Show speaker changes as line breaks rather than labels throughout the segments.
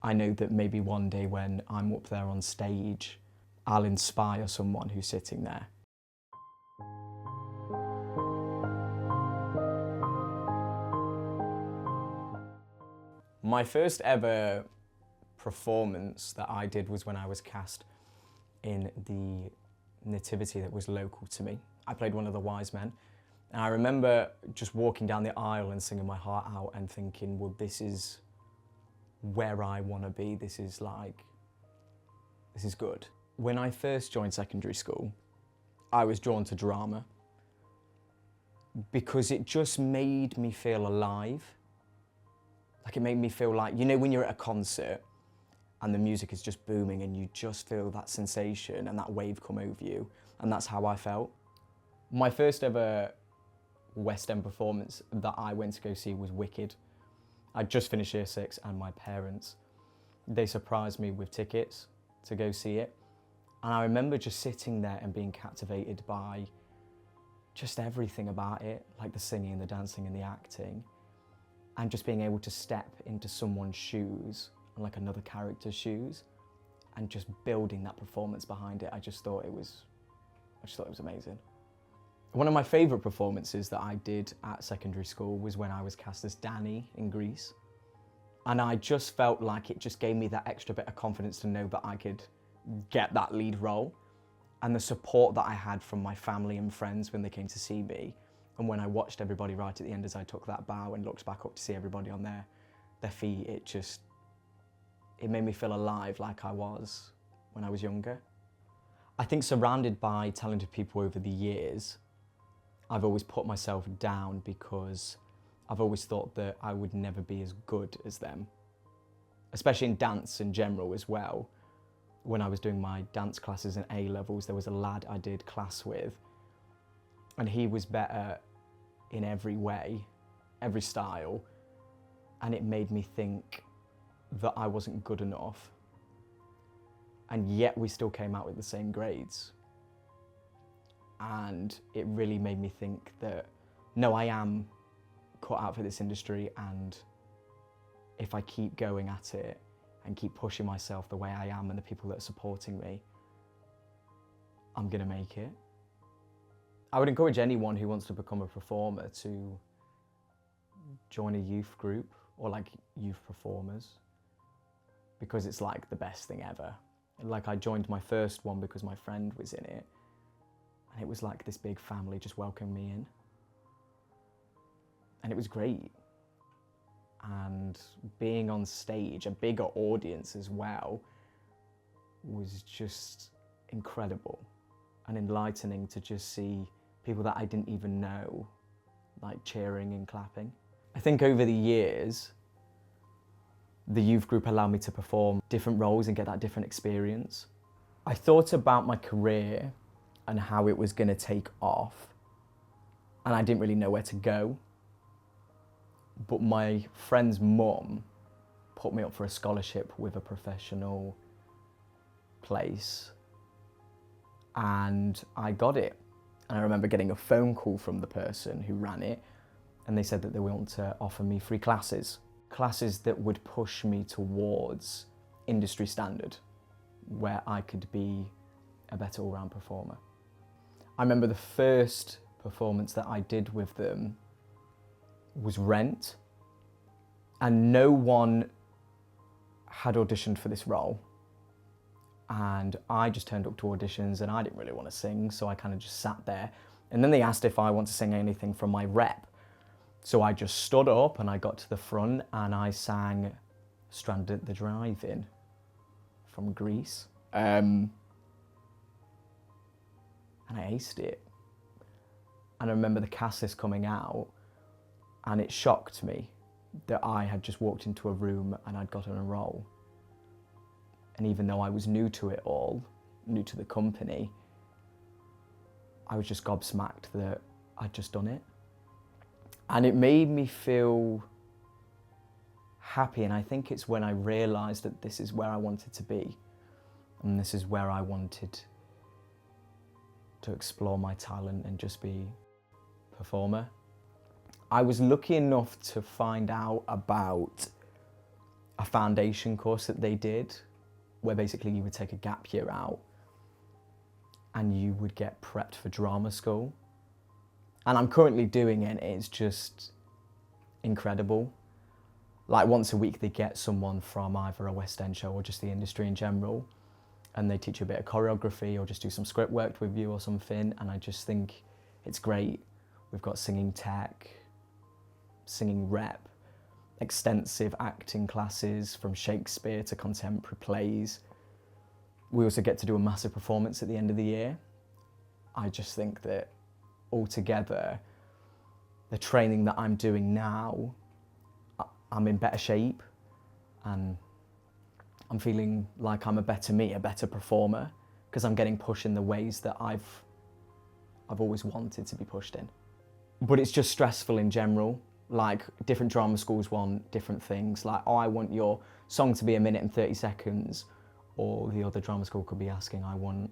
I know that maybe one day when I'm up there on stage, I'll inspire someone who's sitting there. My first ever performance that I did was when I was cast in the nativity that was local to me. I played one of the wise men, and I remember just walking down the aisle and singing my heart out and thinking, well, this is where I want to be. This is good. When I first joined secondary school, I was drawn to drama because it just made me feel alive. Like, it made me feel like, you know, when you're at a concert and the music is just booming and you just feel that sensation and that wave come over you, and that's how I felt. My first ever West End performance that I went to go see was Wicked. I'd just finished Year 6 and my parents, they surprised me with tickets to go see it. And I remember just sitting there and being captivated by just everything about it, like the singing, the dancing and the acting, and just being able to step into someone's shoes, like another character's shoes, and just building that performance behind it. I just thought it was amazing. One of my favourite performances that I did at secondary school was when I was cast as Danny in Grease. And I just felt like it just gave me that extra bit of confidence to know that I could get that lead role. And the support that I had from my family and friends when they came to see me, and when I watched everybody right at the end as I took that bow and looked back up to see everybody on their feet, it made me feel alive like I was when I was younger. I think surrounded by talented people over the years, I've always put myself down because I've always thought that I would never be as good as them, especially in dance in general as well. When I was doing my dance classes in A-levels, there was a lad I did class with, and he was better in every way, every style, and it made me think that I wasn't good enough, and yet we still came out with the same grades. And it really made me think that, no, I am cut out for this industry, and if I keep going at it and keep pushing myself the way I am and the people that are supporting me, I'm gonna make it. I would encourage anyone who wants to become a performer to join a youth group or like youth performers, because it's like the best thing ever. Like, I joined my first one because my friend was in it, and it was like this big family just welcoming me in. And it was great. And being on stage, a bigger audience as well, was just incredible and enlightening to just see people that I didn't even know, like, cheering and clapping. I think over the years, the youth group allowed me to perform different roles and get that different experience. I thought about my career and how it was going to take off, and I didn't really know where to go. But my friend's mum put me up for a scholarship with a professional place, and I got it. And I remember getting a phone call from the person who ran it, and they said that they want to offer me free classes that would push me towards industry standard, where I could be a better all-round performer. I remember the first performance that I did with them was Rent, and no one had auditioned for this role. And I just turned up to auditions and I didn't really want to sing, so I kind of just sat there. And then they asked if I want to sing anything from my rep. So I just stood up and I got to the front and I sang Stranded at the Drive-In from Grease. And I aced it. And I remember the cast list coming out, and it shocked me that I had just walked into a room and I'd gotten a role. And even though I was new to it all, new to the company, I was just gobsmacked that I'd just done it. And it made me feel happy, and I think it's when I realised that this is where I wanted to be, and this is where I wanted to explore my talent and just be a performer. I was lucky enough to find out about a foundation course that they did, where basically you would take a gap year out and you would get prepped for drama school. And I'm currently doing it, it's just incredible. Like once a week they get someone from either a West End show or just the industry in general, and they teach you a bit of choreography or just do some script work with you or something, and I just think it's great. We've got singing tech, singing rep, extensive acting classes from Shakespeare to contemporary plays. We also get to do a massive performance at the end of the year. I just think that altogether, the training that I'm doing now, I'm in better shape, and I'm feeling like I'm a better me, a better performer, because I'm getting pushed in the ways that I've always wanted to be pushed in. But it's just stressful in general. Like, different drama schools want different things. Like, oh, I want your song to be 1 minute and 30 seconds. Or the other drama school could be asking, I want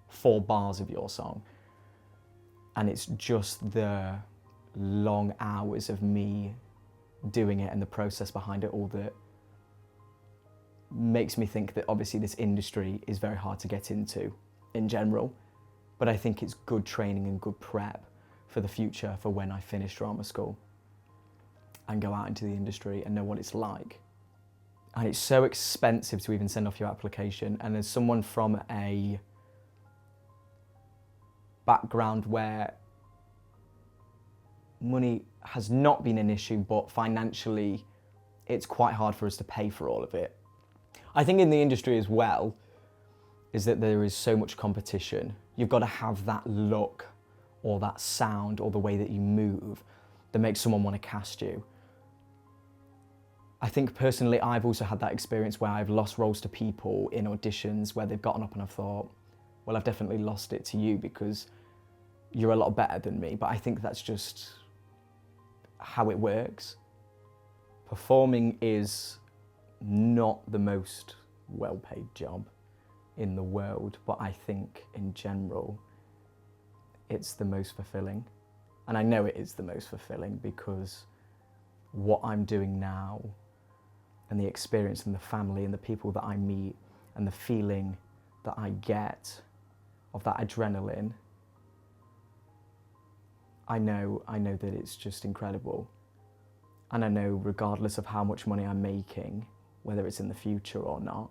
4 bars of your song. And it's just the long hours of me doing it and the process behind it all that makes me think that obviously this industry is very hard to get into in general. But I think it's good training and good prep for the future, for when I finish drama school and go out into the industry and know what it's like. And it's so expensive to even send off your application. And as someone from a background where money has not been an issue, but financially it's quite hard for us to pay for all of it. I think in the industry as well is that there is so much competition. You've got to have that look or that sound or the way that you move that makes someone want to cast you. I think personally I've also had that experience where I've lost roles to people in auditions where they've gotten up and I've thought, well, I've definitely lost it to you because you're a lot better than me. But I think that's just how it works. Performing is not the most well-paid job in the world, but I think in general it's the most fulfilling. And I know it is the most fulfilling because what I'm doing now and the experience and the family and the people that I meet and the feeling that I get of that adrenaline, I know that it's just incredible. And I know regardless of how much money I'm making, whether it's in the future or not,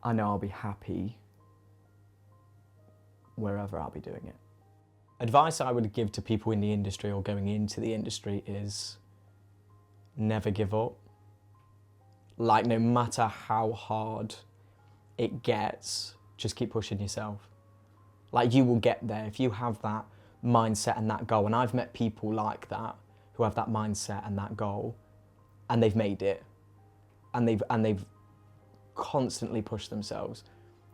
I know I'll be happy wherever I'll be doing it. Advice I would give to people in the industry or going into the industry is never give up. Like, no matter how hard it gets, just keep pushing yourself. Like, you will get there if you have that mindset and that goal. And I've met people like that who have that mindset and that goal, and they've made it, and they've constantly pushed themselves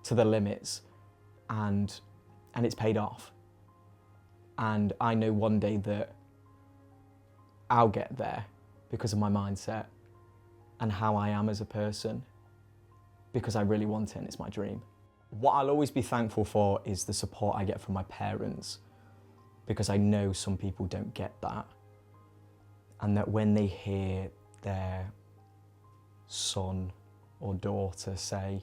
to the limits, and it's paid off. And I know one day that I'll get there because of my mindset and how I am as a person, because I really want it and it's my dream. What I'll always be thankful for is the support I get from my parents, because I know some people don't get that. And that when they hear their son or daughter say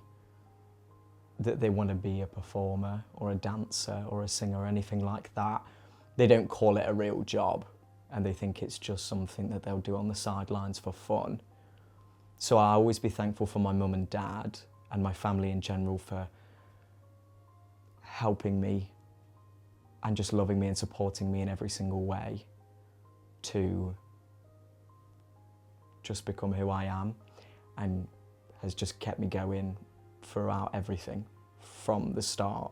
that they want to be a performer or a dancer or a singer or anything like that, they don't call it a real job and they think it's just something that they'll do on the sidelines for fun. So I'll always be thankful for my mum and dad and my family in general for helping me and just loving me and supporting me in every single way to just become who I am, and has just kept me going throughout everything from the start.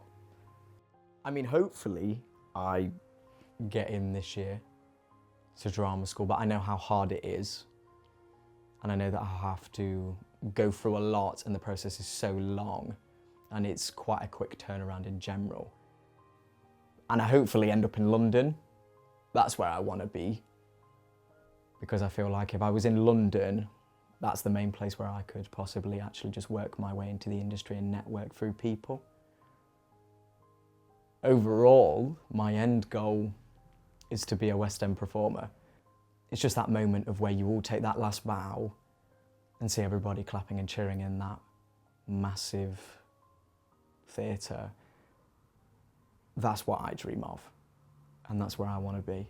I mean, hopefully I get in this year to drama school, but I know how hard it is. And I know that I have to go through a lot and the process is so long and it's quite a quick turnaround in general. And I hopefully end up in London. That's where I want to be. Because I feel like if I was in London, that's the main place where I could possibly actually just work my way into the industry and network through people. Overall, my end goal is to be a West End performer. It's just that moment of where you all take that last bow and see everybody clapping and cheering in that massive theatre, that's what I dream of, and that's where I want to be.